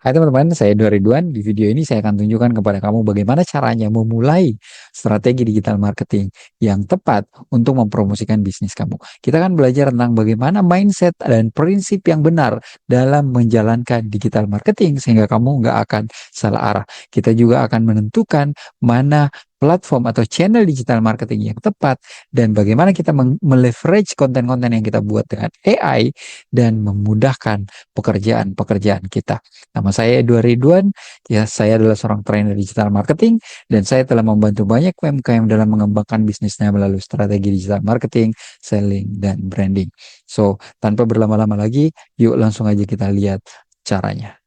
Hai teman-teman, saya Dua Ridwan. Di video ini saya akan tunjukkan kepada kamu bagaimana caranya memulai strategi digital marketing yang tepat untuk mempromosikan bisnis kamu. Kita akan belajar tentang bagaimana mindset dan prinsip yang benar dalam menjalankan digital marketing sehingga kamu nggak akan salah arah. Kita juga akan menentukan mana platform atau channel digital marketing yang tepat dan bagaimana kita meleverage konten-konten yang kita buat dengan AI dan memudahkan pekerjaan-pekerjaan kita. Nama saya Edward Ridwan, ya saya adalah seorang trainer digital marketing dan saya telah membantu banyak UMKM dalam mengembangkan bisnisnya melalui strategi digital marketing, selling, dan branding. So, tanpa berlama-lama lagi, yuk langsung aja kita lihat caranya.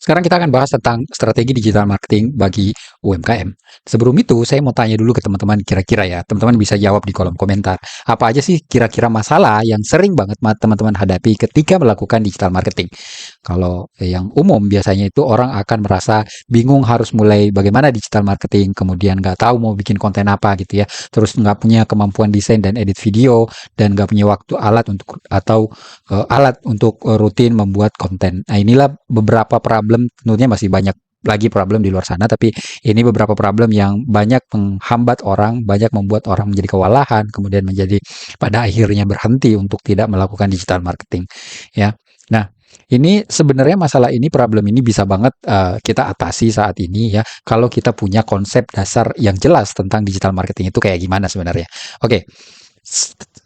Sekarang kita akan bahas tentang strategi digital marketing bagi UMKM. Sebelum itu, saya mau tanya dulu ke teman-teman kira-kira ya, teman-teman bisa jawab di kolom komentar. Apa aja sih kira-kira masalah yang sering banget teman-teman hadapi ketika melakukan digital marketing? Kalau yang umum biasanya itu orang akan merasa bingung harus mulai bagaimana digital marketing, kemudian nggak tahu mau bikin konten apa gitu ya, terus nggak punya kemampuan desain dan edit video, dan nggak punya waktu alat untuk rutin membuat konten. Nah, inilah beberapa problem, tentunya masih banyak lagi problem di luar sana, tapi ini beberapa problem yang banyak menghambat orang, banyak membuat orang menjadi kewalahan, kemudian menjadi pada akhirnya berhenti untuk tidak melakukan digital marketing, ya. Nah, ini sebenarnya masalah ini, problem ini bisa banget kita atasi saat ini ya, kalau kita punya konsep dasar yang jelas tentang digital marketing itu kayak gimana sebenarnya. Oke,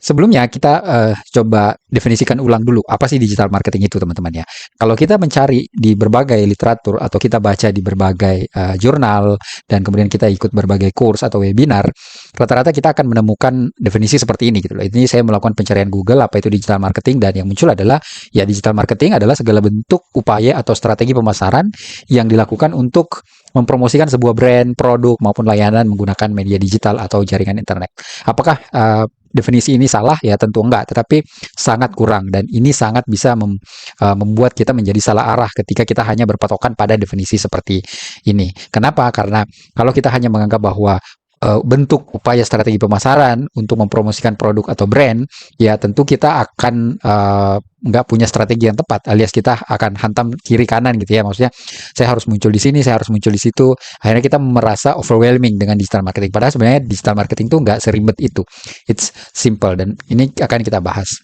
sebelumnya kita coba definisikan ulang dulu apa sih digital marketing itu teman-teman ya. Kalau kita mencari di berbagai literatur atau kita baca di berbagai jurnal dan kemudian kita ikut berbagai course atau webinar, rata-rata kita akan menemukan definisi seperti ini gitu loh. Ini saya melakukan pencarian Google apa itu digital marketing dan yang muncul adalah ya digital marketing adalah segala bentuk upaya atau strategi pemasaran yang dilakukan untuk mempromosikan sebuah brand, produk maupun layanan menggunakan media digital atau jaringan internet. Apakah definisi ini salah? Ya tentu enggak, tetapi sangat kurang dan ini sangat bisa membuat kita menjadi salah arah ketika kita hanya berpatokan pada definisi seperti ini. Kenapa? Karena kalau kita hanya menganggap bahwa bentuk upaya strategi pemasaran untuk mempromosikan produk atau brand, ya tentu kita akan nggak punya strategi yang tepat, alias kita akan hantam kiri kanan gitu ya. Maksudnya saya harus muncul di sini, saya harus muncul di situ. Akhirnya kita merasa overwhelming dengan digital marketing. Padahal sebenarnya digital marketing tuh nggak seribet itu. It's simple dan ini akan kita bahas.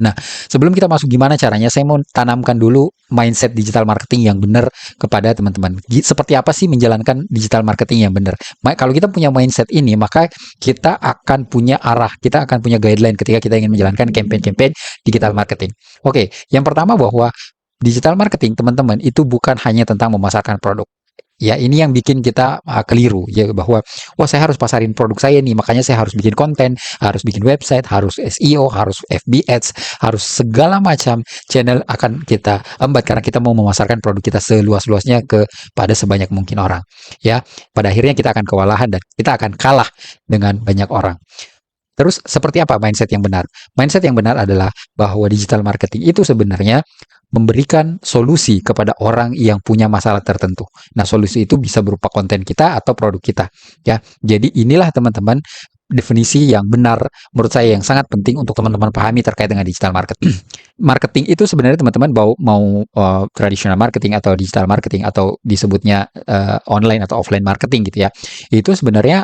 Nah, sebelum kita masuk gimana caranya, saya mau tanamkan dulu mindset digital marketing yang benar kepada teman-teman. Seperti apa sih menjalankan digital marketing yang benar? Kalau kita punya mindset ini, maka kita akan punya arah, kita akan punya guideline ketika kita ingin menjalankan campaign-campaign digital marketing. Oke, yang pertama bahwa digital marketing, teman-teman, itu bukan hanya tentang memasarkan produk. Ya, ini yang bikin kita keliru ya, bahwa wah saya harus pasarin produk saya nih, makanya saya harus bikin konten, harus bikin website, harus SEO, harus FB Ads, harus segala macam channel akan kita embat karena kita mau memasarkan produk kita seluas-luasnya kepada sebanyak mungkin orang. Ya, pada akhirnya kita akan kewalahan dan kita akan kalah dengan banyak orang. Terus seperti apa mindset yang benar? Mindset yang benar adalah bahwa digital marketing itu sebenarnya memberikan solusi kepada orang yang punya masalah tertentu. Nah, solusi itu bisa berupa konten kita atau produk kita, ya. Jadi inilah teman-teman definisi yang benar menurut saya yang sangat penting untuk teman-teman pahami terkait dengan digital marketing. Marketing itu sebenarnya teman-teman mau traditional marketing atau digital marketing atau disebutnya online atau offline marketing gitu ya. Itu sebenarnya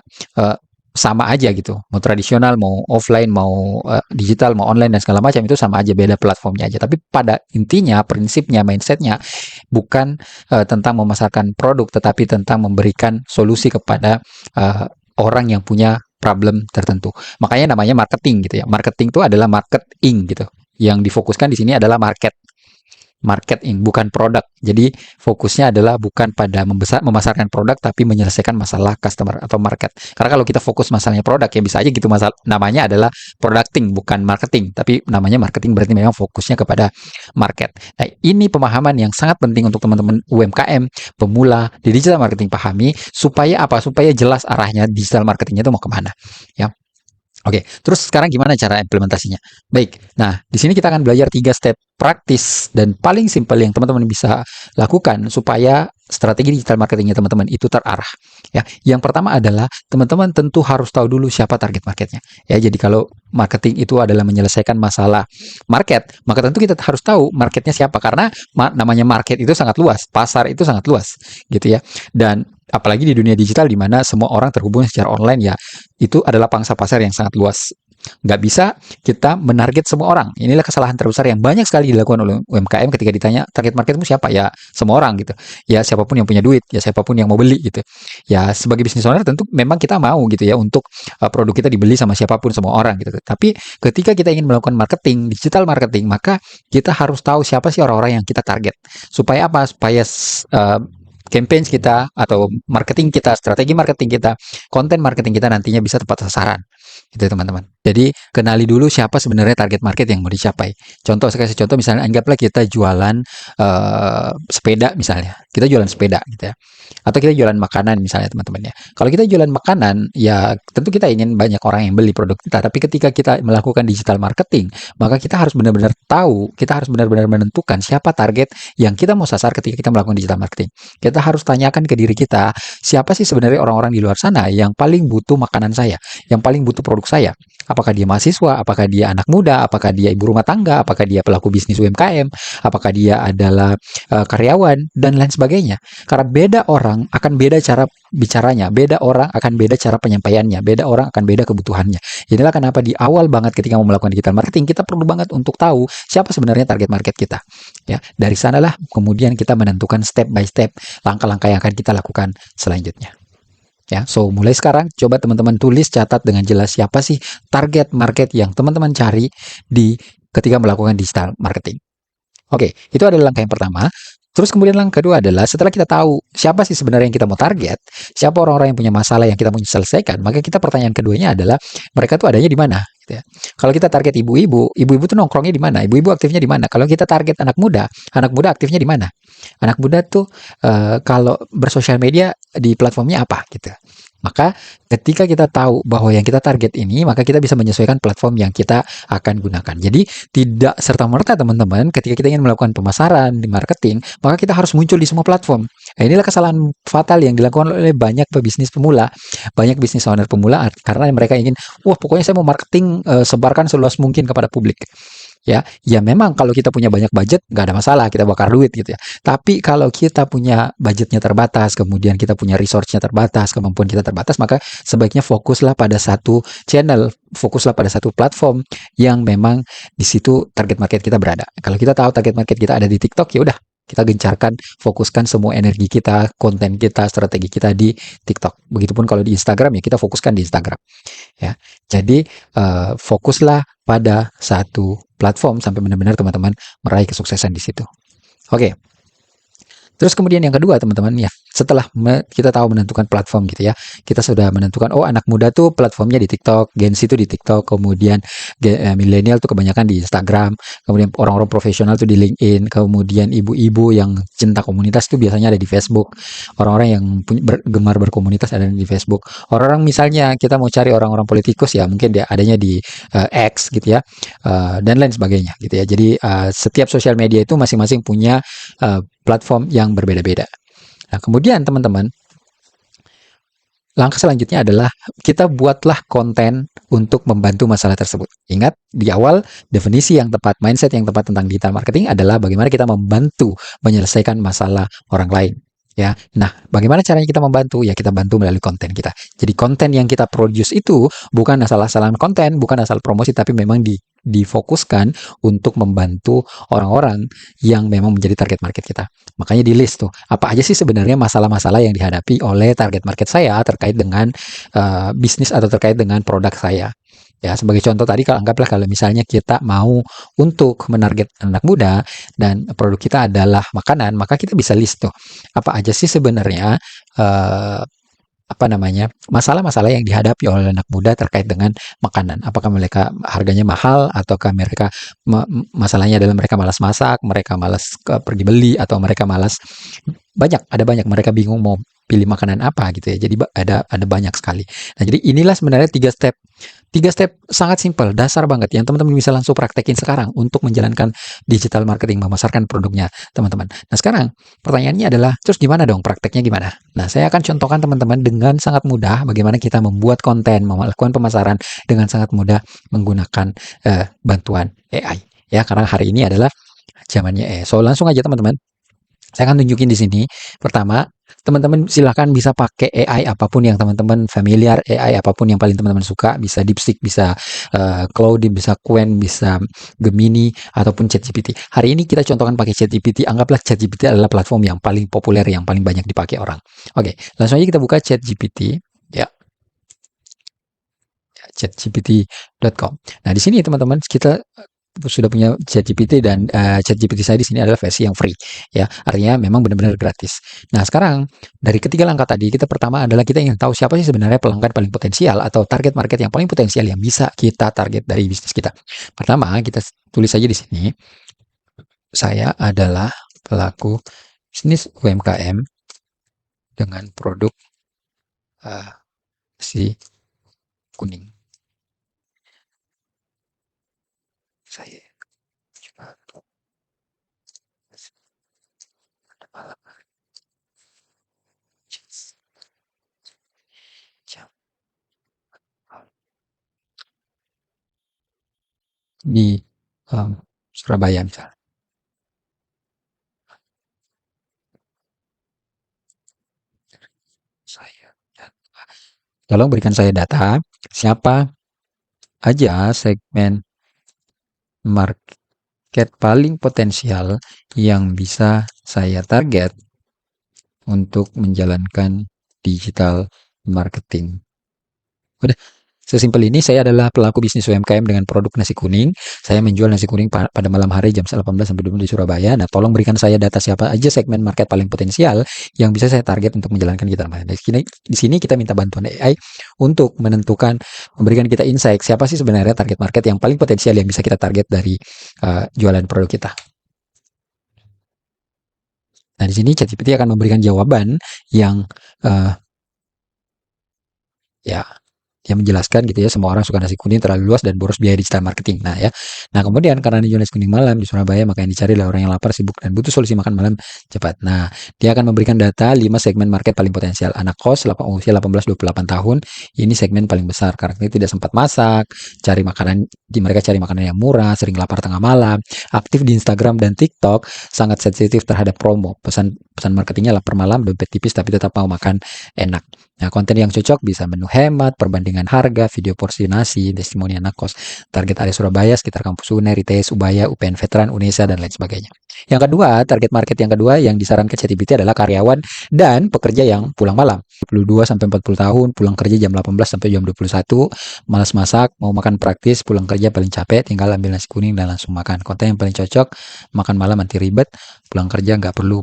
sama aja gitu, mau tradisional, mau offline, mau digital, mau online dan segala macam itu sama aja, beda platformnya aja. Tapi pada intinya, prinsipnya, mindsetnya bukan tentang memasarkan produk, tetapi tentang memberikan solusi kepada orang yang punya problem tertentu. Makanya namanya marketing gitu ya. Marketing itu adalah marketing gitu. Yang difokuskan di sini adalah marketing, bukan produk. Jadi fokusnya adalah bukan pada memasarkan produk, tapi menyelesaikan masalah customer atau market. Karena kalau kita fokus masalahnya produk, ya bisa aja gitu, namanya adalah producting, bukan marketing. Tapi namanya marketing berarti memang fokusnya kepada market. Nah, ini pemahaman yang sangat penting untuk teman-teman UMKM, pemula di digital marketing pahami, supaya apa? Supaya jelas arahnya digital marketingnya itu mau kemana. Ya. Oke, terus sekarang gimana cara implementasinya? Baik, nah di sini kita akan belajar 3 step praktis dan paling simpel yang teman-teman bisa lakukan supaya strategi digital marketingnya teman-teman itu terarah ya. Yang pertama adalah teman-teman tentu harus tahu dulu siapa target marketnya ya. Jadi kalau marketing itu adalah menyelesaikan masalah market, maka tentu kita harus tahu marketnya siapa, karena namanya market itu sangat luas, pasar itu sangat luas gitu ya. Dan apalagi di dunia digital di mana semua orang terhubung secara online ya, itu adalah pangsa pasar yang sangat luas. Nggak bisa kita menarget semua orang. Inilah kesalahan terbesar yang banyak sekali dilakukan oleh UMKM ketika ditanya target marketmu siapa, ya semua orang gitu. Ya siapapun yang punya duit, ya siapapun yang mau beli gitu. Ya sebagai bisnis owner tentu memang kita mau gitu ya untuk produk kita dibeli sama siapapun, semua orang gitu. Tapi ketika kita ingin melakukan marketing, digital marketing, maka kita harus tahu siapa sih orang-orang yang kita target. Supaya apa? Supaya campaign kita atau marketing kita, strategi marketing kita, konten marketing kita nantinya bisa tepat sasaran. Gitu teman-teman. Jadi kenali dulu siapa sebenarnya target market yang mau dicapai. Contoh, saya kasih contoh misalnya, anggaplah kita jualan sepeda misalnya. Kita jualan sepeda gitu ya. Atau kita jualan makanan misalnya teman-teman ya. Kalau kita jualan makanan, ya tentu kita ingin banyak orang yang beli produk kita. Tapi ketika kita melakukan digital marketing, maka kita harus benar-benar tahu, kita harus benar-benar menentukan siapa target yang kita mau sasar ketika kita melakukan digital marketing. Kita harus tanyakan ke diri kita, siapa sih sebenarnya orang-orang di luar sana yang paling butuh makanan saya, yang paling butuh produk saya. Apakah dia mahasiswa, apakah dia anak muda, apakah dia ibu rumah tangga, apakah dia pelaku bisnis UMKM, apakah dia adalah karyawan, dan lain sebagainya. Karena beda orang akan beda cara bicaranya, beda orang akan beda cara penyampaiannya, beda orang akan beda kebutuhannya. Inilah kenapa di awal banget ketika mau melakukan digital marketing, kita perlu banget untuk tahu siapa sebenarnya target market kita. Ya, dari sanalah kemudian kita menentukan step by step langkah-langkah yang akan kita lakukan selanjutnya. Ya, so mulai sekarang coba teman-teman tulis, catat dengan jelas siapa sih target market yang teman-teman cari di ketika melakukan digital marketing. Oke, itu adalah langkah yang pertama. Terus kemudian langkah kedua adalah setelah kita tahu siapa sih sebenarnya yang kita mau target, siapa orang-orang yang punya masalah yang kita mau selesaikan, maka kita pertanyaan keduanya adalah mereka tuh adanya di mana? Gitu ya. Kalau kita target ibu-ibu, ibu-ibu tuh nongkrongnya di mana? Ibu-ibu aktifnya di mana? Kalau kita target anak muda aktifnya di mana? Anak muda tuh kalau bersosial media di platformnya apa gitu. Maka ketika kita tahu bahwa yang kita target ini, maka kita bisa menyesuaikan platform yang kita akan gunakan. Jadi tidak serta-merta teman-teman ketika kita ingin melakukan pemasaran di marketing, maka kita harus muncul di semua platform. Nah, inilah kesalahan fatal yang dilakukan oleh banyak pebisnis pemula, banyak bisnis owner pemula, karena mereka ingin, wah pokoknya saya mau marketing, sebarkan seluas mungkin kepada publik. Ya memang kalau kita punya banyak budget nggak ada masalah, kita bakar duit gitu ya. Tapi kalau kita punya budgetnya terbatas, kemudian kita punya resource-nya terbatas, kemampuan kita terbatas, maka sebaiknya fokuslah pada satu channel, fokuslah pada satu platform yang memang di situ target market kita berada. Kalau kita tahu target market kita ada di TikTok, ya udah kita gencarkan, fokuskan semua energi kita, konten kita, strategi kita di TikTok. Begitupun kalau di Instagram, ya kita fokuskan di Instagram. Ya, jadi fokuslah pada satu platform sampai benar-benar teman-teman meraih kesuksesan di situ. Oke. Terus kemudian yang kedua teman-teman ya, setelah kita tahu menentukan platform gitu ya, kita sudah menentukan, oh anak muda tuh platformnya di TikTok, Gen Z tuh di TikTok, kemudian milenial tuh kebanyakan di Instagram, kemudian orang-orang profesional tuh di LinkedIn, kemudian ibu-ibu yang cinta komunitas tuh biasanya ada di Facebook, orang-orang yang gemar berkomunitas ada di Facebook, orang-orang misalnya kita mau cari orang-orang politikus ya mungkin dia adanya di X gitu ya, dan lain sebagainya gitu ya. Jadi setiap sosial media itu masing-masing punya platform yang berbeda-beda. Nah, kemudian teman-teman, langkah selanjutnya adalah kita buatlah konten untuk membantu masalah tersebut. Ingat, di awal definisi yang tepat, mindset yang tepat tentang digital marketing adalah bagaimana kita membantu menyelesaikan masalah orang lain. Ya, nah bagaimana caranya kita membantu? Ya kita bantu melalui konten kita. Jadi konten yang kita produce itu bukan asal-asalan konten, bukan asal promosi, tapi memang difokuskan untuk membantu orang-orang yang memang menjadi target market kita. Makanya di list tuh, apa aja sih sebenarnya masalah-masalah yang dihadapi oleh target market saya terkait dengan bisnis atau terkait dengan produk saya. Ya, sebagai contoh tadi anggaplah kalau misalnya kita mau untuk menarget anak muda dan produk kita adalah makanan, maka kita bisa list tuh apa aja sih sebenarnya masalah-masalah yang dihadapi oleh anak muda terkait dengan makanan. Apakah mereka harganya mahal, ataukah mereka masalahnya adalah mereka malas masak, mereka malas pergi beli, atau mereka malas ada banyak mereka bingung mau pilih makanan apa gitu ya. Jadi ada banyak sekali. Nah, jadi inilah sebenarnya tiga step sangat simpel, dasar banget yang teman-teman bisa langsung praktekin sekarang untuk menjalankan digital marketing, memasarkan produknya teman-teman. Nah, sekarang pertanyaannya adalah, terus gimana dong prakteknya gimana? Nah, saya akan contohkan teman-teman dengan sangat mudah bagaimana kita membuat konten, melakukan pemasaran dengan sangat mudah menggunakan bantuan AI. Ya, karena hari ini adalah zamannya AI. So, langsung aja teman-teman. Saya akan tunjukin di sini. Pertama, teman-teman silahkan bisa pakai AI apapun yang teman-teman familiar, AI apapun yang paling teman-teman suka, bisa DeepSeek, bisa Claude, bisa Qwen, bisa Gemini, ataupun ChatGPT. Hari ini kita contohkan pakai ChatGPT. Anggaplah ChatGPT adalah platform yang paling populer, yang paling banyak dipakai orang. Oke, langsung aja kita buka ChatGPT. Ya, chatgpt.com. Nah, di sini teman-teman kita sudah punya ChatGPT dan ChatGPT saya di sini adalah versi yang free ya. Artinya memang benar-benar gratis. Nah, sekarang dari ketiga langkah tadi, kita pertama adalah kita ingin tahu siapa sih sebenarnya pelanggan paling potensial atau target market yang paling potensial yang bisa kita target dari bisnis kita. Pertama, kita tulis saja di sini, saya adalah pelaku bisnis UMKM dengan produk si kuning. Saya juga di Surabaya misalnya. Saya Tolong berikan saya data siapa aja segmen market paling potensial yang bisa saya target untuk menjalankan digital marketing. Udah, sesimpel ini. Saya adalah pelaku bisnis UMKM dengan produk nasi kuning. Saya menjual nasi kuning pada malam hari jam 18 sampai 20 di Surabaya. Nah, tolong berikan saya data siapa aja segmen market paling potensial yang bisa saya target untuk menjalankan digital marketing. Di sini kita minta bantuan AI untuk menentukan, memberikan kita insight siapa sih sebenarnya target market yang paling potensial yang bisa kita target dari jualan produk kita. Nah, di sini ChatGPT akan memberikan jawaban yang uh, ya yang menjelaskan gitu ya, semua orang suka nasi kuning terlalu luas dan boros biaya digital marketing. Nah ya, nah kemudian karena dijual nasi kuning malam di Surabaya, maka yang dicari adalah orang yang lapar, sibuk, dan butuh solusi makan malam cepat. Nah, dia akan memberikan data 5 segmen market paling potensial. Anak kos, usia 18-28 tahun, ini segmen paling besar karena tidak sempat masak, cari makanan, mereka cari makanan yang murah, sering lapar tengah malam, aktif di Instagram dan TikTok, sangat sensitif terhadap promo. Pesan marketingnya lapar malam, dompet tipis tapi tetap mau makan enak. Nah, konten yang cocok bisa menu hemat, perbandingan harga, video porsi nasi, testimoni anak kos. Target area Surabaya, sekitar kampus UNER, ITS, Ubaya, UPN Veteran, UNESA, dan lain sebagainya. Yang kedua, target market yang kedua yang disarankan ChatGPT adalah karyawan dan pekerja yang pulang malam. 22-40 tahun, pulang kerja jam 18 sampai jam 21, malas masak, mau makan praktis, pulang kerja paling capek, tinggal ambil nasi kuning dan langsung makan. Konten yang paling cocok, makan malam anti ribet, pulang kerja nggak perlu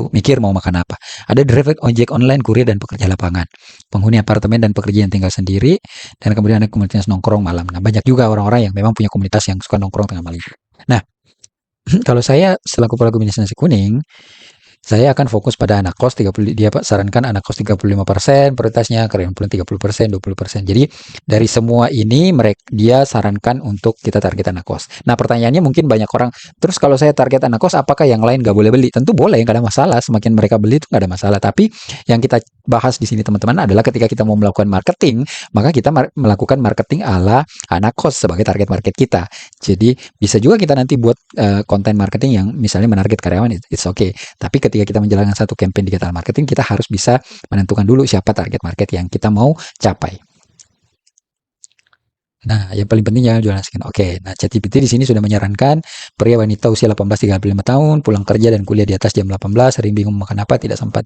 mikir mau makan apa. Ada driver ojek online, kurir, dan pekerja lapangan. Penghuni apartemen dan pekerja yang tinggal sendiri. Dan kemudian ada komunitas nongkrong malam. Nah, banyak juga orang-orang yang memang punya komunitas yang suka nongkrong tengah malam. Nah, kalau saya selaku pelaku bisnis nasi kuning, saya akan fokus pada anak kos 30, dia sarankan anak kos 35% prioritasnya, karyawan pulang 30%, 20%. Jadi dari semua ini dia sarankan untuk kita target anak kos. Nah, pertanyaannya mungkin banyak orang, terus kalau saya target anak kos apakah yang lain nggak boleh beli? Tentu boleh, nggak ada masalah. Semakin mereka beli itu nggak ada masalah. Tapi yang kita bahas di sini teman-teman adalah ketika kita mau melakukan marketing, maka kita melakukan marketing ala anak kos sebagai target market kita. Jadi bisa juga kita nanti buat konten marketing yang misalnya menarget karyawan, it's okay. Tapi ketika kita menjalankan satu campaign digital marketing, kita harus bisa menentukan dulu siapa target market yang kita mau capai. Nah, yang paling penting jangan jualan skin. Oke, nah ChatGPT di sini sudah menyarankan pria wanita usia 18-35 tahun, pulang kerja dan kuliah di atas jam 18, sering bingung makan apa, tidak sempat.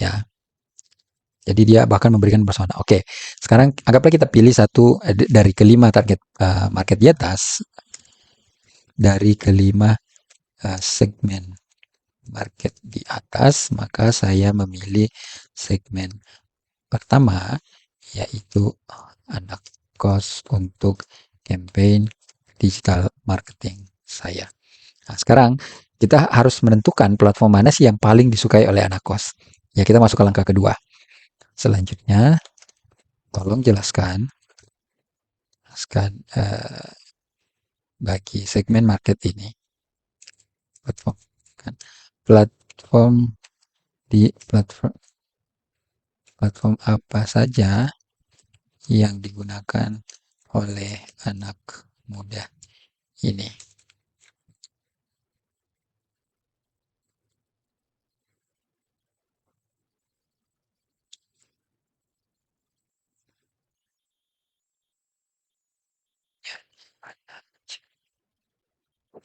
Ya, jadi dia bahkan memberikan persona. Oke, sekarang anggaplah kita pilih satu dari kelima target market di atas, dari kelima segmen market di atas, maka saya memilih segmen pertama, yaitu anak kos untuk campaign digital marketing saya. Nah, sekarang kita harus menentukan platform mana sih yang paling disukai oleh anak kos. Ya, kita masuk ke langkah kedua. Selanjutnya, tolong jelaskan bagi segmen market ini platform kan, platform di platform platform apa saja yang digunakan oleh anak muda ini.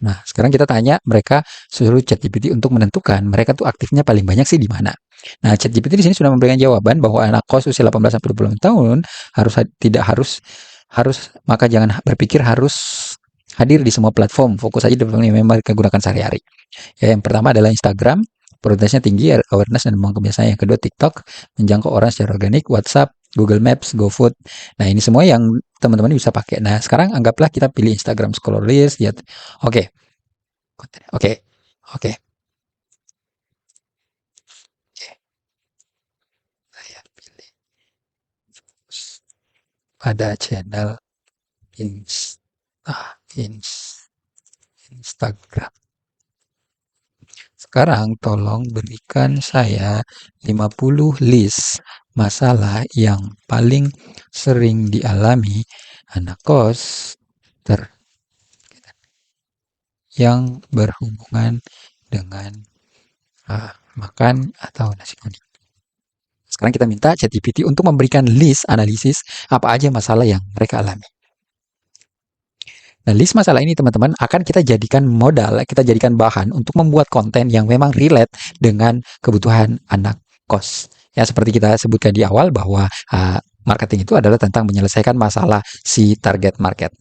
Nah, sekarang kita tanya mereka, suruh ChatGPT untuk menentukan mereka tuh aktifnya paling banyak sih di mana. Nah, ChatGPT di sini sudah memberikan jawaban bahwa anak kos usia 18 sampai 20 tahun tidak harus harus maka jangan berpikir harus hadir di semua platform, fokus aja di platform yang memang mereka gunakan sehari-hari. Ya, yang pertama adalah Instagram, prioritasnya tinggi, awareness dan memang kebiasaan. Yang kedua TikTok, menjangkau orang secara organik, WhatsApp, Google Maps, GoFood. Nah, ini semua yang teman-teman bisa pakai. Nah, sekarang anggaplah kita pilih Instagram scroll list, lihat. Oke, oke, oke, oke. Saya pilih pada channel Insta, Instagram. Sekarang tolong berikan saya 50 list masalah yang paling sering dialami anak kos ter yang berhubungan dengan makan atau nasi kuning. Sekarang kita minta ChatGPT untuk memberikan list analisis apa aja masalah yang mereka alami. Nah, list masalah ini teman-teman akan kita jadikan modal, kita jadikan bahan untuk membuat konten yang memang relate dengan kebutuhan anak kos. Ya, seperti kita sebutkan di awal bahwa marketing itu adalah tentang menyelesaikan masalah si target market.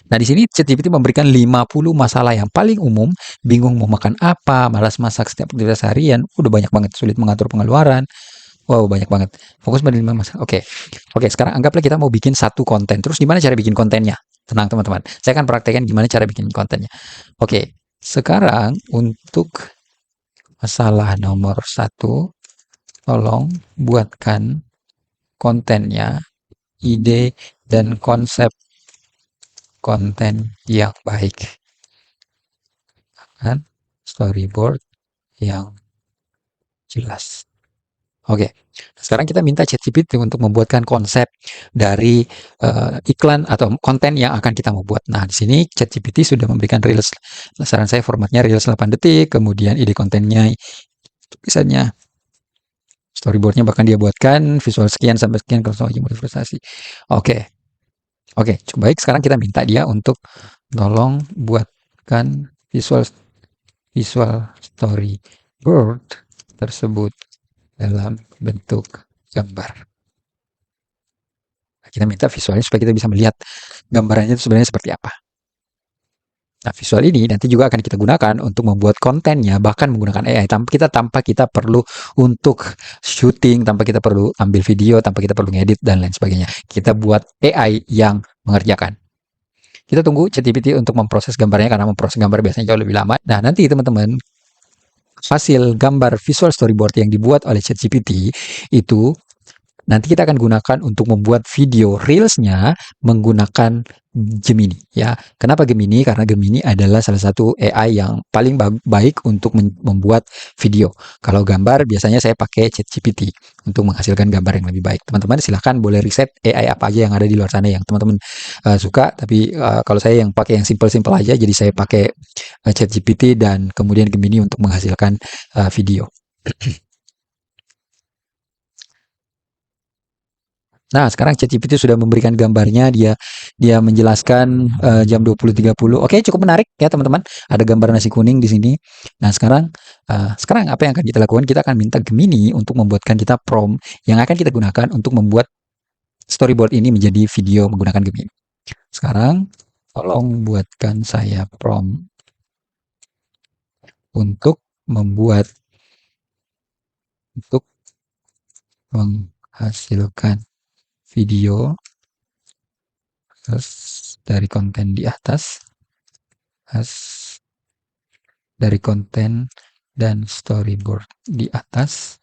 Nah, di sini ChatGPT memberikan 50 masalah yang paling umum, bingung mau makan apa, malas masak setiap aktivitas harian, udah banyak banget, sulit mengatur pengeluaran. Wow, banyak banget. Fokus pada 5 masalah. Oke. Oke, sekarang anggaplah kita mau bikin satu konten. Terus gimana cara bikin kontennya? Tenang, teman-teman. Saya akan praktekkan gimana cara bikin kontennya. Oke. Sekarang untuk masalah nomor satu, tolong buatkan kontennya, ide dan konsep konten yang baik. Kan? Storyboard yang jelas. Oke, sekarang kita minta ChatGPT untuk membuatkan konsep dari iklan atau konten yang akan kita mau buat. Nah, di sini ChatGPT sudah memberikan reels. Saran saya formatnya reels 8 detik, kemudian ide kontennya, tulisannya, storyboardnya bahkan dia buatkan visual sekian sampai sekian kalau soal motivasi. Oke, oke, baik. Sekarang kita minta dia untuk tolong buatkan visual storyboard tersebut dalam bentuk gambar. Kita minta visualnya supaya kita bisa melihat gambarannya itu sebenarnya seperti apa. Nah, visual ini nanti juga akan kita gunakan untuk membuat kontennya, bahkan menggunakan AI tanpa kita perlu untuk syuting, tanpa kita perlu ambil video, tanpa kita perlu ngedit dan lain sebagainya. Kita buat AI yang mengerjakan. Kita tunggu ChatGPT untuk memproses gambarnya karena memproses gambar biasanya jauh lebih lama. Nah, nanti teman-teman hasil gambar visual storyboard yang dibuat oleh ChatGPT itu nanti kita akan gunakan untuk membuat video reelsnya menggunakan Gemini ya. Kenapa Gemini? Karena Gemini adalah salah satu AI yang paling baik untuk membuat video. Kalau gambar biasanya saya pakai ChatGPT untuk menghasilkan gambar yang lebih baik. Teman-teman silahkan boleh riset AI apa aja yang ada di luar sana yang teman-teman suka. Tapi kalau saya yang pakai yang simple-simple aja, jadi saya pakai ChatGPT dan kemudian Gemini untuk menghasilkan video. Nah, sekarang ChatGPT sudah memberikan gambarnya, dia dia menjelaskan jam 20.30. Oke, cukup menarik ya teman-teman. Ada gambar nasi kuning di sini. Nah, sekarang apa yang akan kita lakukan? Kita akan minta Gemini untuk membuatkan kita prompt yang akan kita gunakan untuk membuat storyboard ini menjadi video menggunakan Gemini. Sekarang tolong buatkan saya prompt untuk membuat untuk menghasilkan video dari konten di atas. dari konten dan storyboard di atas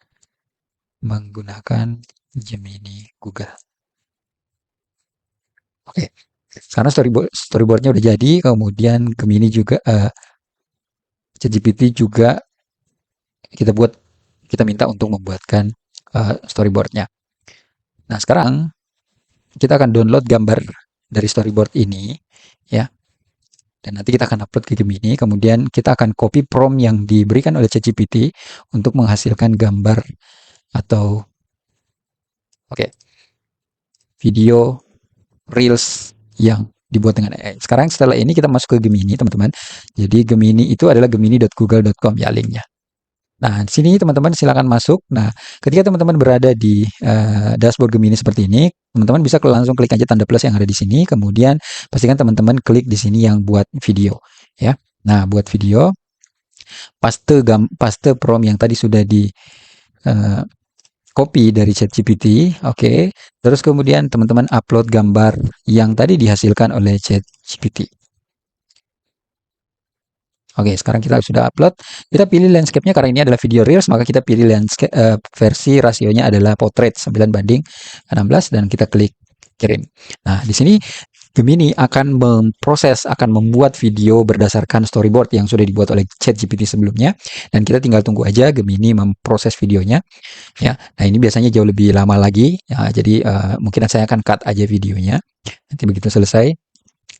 menggunakan Gemini Google. Oke, karena storyboardnya udah jadi, kemudian Gemini juga, ChatGPT juga kita minta untuk membuatkan storyboardnya. Nah, sekarang kita akan download gambar dari storyboard ini, ya. Dan nanti kita akan upload ke Gemini, kemudian kita akan copy prompt yang diberikan oleh ChatGPT untuk menghasilkan gambar atau video Reels yang dibuat dengan AI. Sekarang setelah ini kita masuk ke Gemini, teman-teman. Jadi Gemini itu adalah gemini.google.com ya linknya. Nah, di sini teman-teman silakan masuk. Nah, ketika teman-teman berada di dashboard Gemini seperti ini, teman-teman bisa langsung klik aja tanda plus yang ada di sini. Kemudian pastikan teman-teman klik di sini yang buat video, ya. Nah, buat video, paste prompt yang tadi sudah di copy dari ChatGPT, oke. Terus kemudian teman-teman upload gambar yang tadi dihasilkan oleh ChatGPT. Oke, sekarang kita sudah upload. Kita pilih landscape-nya karena ini adalah video reels, maka kita pilih landscape versi rasionya adalah portrait 9:16 dan kita klik kirim. Nah, di sini Gemini akan membuat video berdasarkan storyboard yang sudah dibuat oleh ChatGPT sebelumnya, dan kita tinggal tunggu aja Gemini memproses videonya, ya. Nah, ini biasanya jauh lebih lama lagi, ya, jadi mungkin saya akan cut aja videonya. Nanti begitu selesai,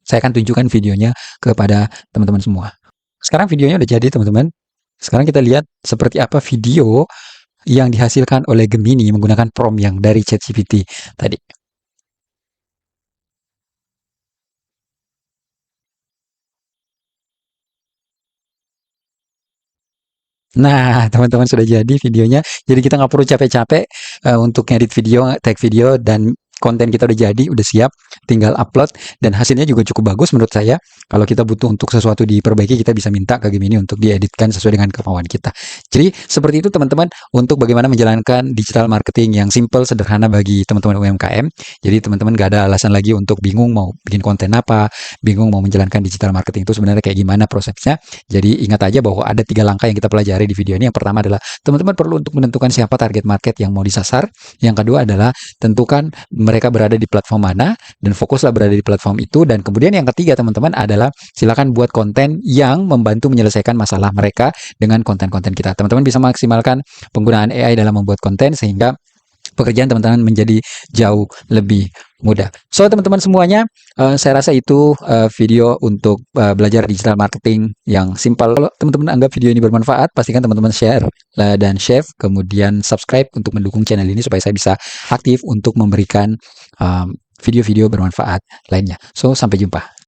saya akan tunjukkan videonya kepada teman-teman semua. Sekarang videonya udah jadi, teman-teman. Sekarang kita lihat seperti apa video yang dihasilkan oleh Gemini menggunakan prompt yang dari ChatGPT tadi. Nah, teman-teman sudah jadi videonya. Jadi kita nggak perlu capek-capek untuk ngedit video, tag video, dan konten kita udah jadi, udah siap, tinggal upload, dan hasilnya juga cukup bagus menurut saya. Kalau kita butuh untuk sesuatu diperbaiki, kita bisa minta ke Gemini untuk dieditkan sesuai dengan kemauan kita. Jadi seperti itu teman-teman, untuk bagaimana menjalankan digital marketing yang simple, sederhana bagi teman-teman UMKM. Jadi teman-teman gak ada alasan lagi untuk bingung mau bikin konten apa, bingung mau menjalankan digital marketing itu sebenarnya kayak gimana prosesnya. Jadi ingat aja bahwa ada 3 langkah yang kita pelajari di video ini. Yang pertama adalah teman-teman perlu untuk menentukan siapa target market yang mau disasar. Yang kedua adalah tentukan mereka berada di platform mana dan fokuslah berada di platform itu. Dan kemudian yang ketiga teman-teman adalah silakan buat konten yang membantu menyelesaikan masalah mereka dengan konten-konten kita. Teman-teman bisa maksimalkan penggunaan AI dalam membuat konten sehingga pekerjaan teman-teman menjadi jauh lebih mudah. So teman-teman semuanya, saya rasa itu video untuk belajar digital marketing yang simpel. Kalau teman-teman anggap video ini bermanfaat, pastikan teman-teman share dan save, kemudian subscribe untuk mendukung channel ini supaya saya bisa aktif untuk memberikan video-video bermanfaat lainnya. So sampai jumpa.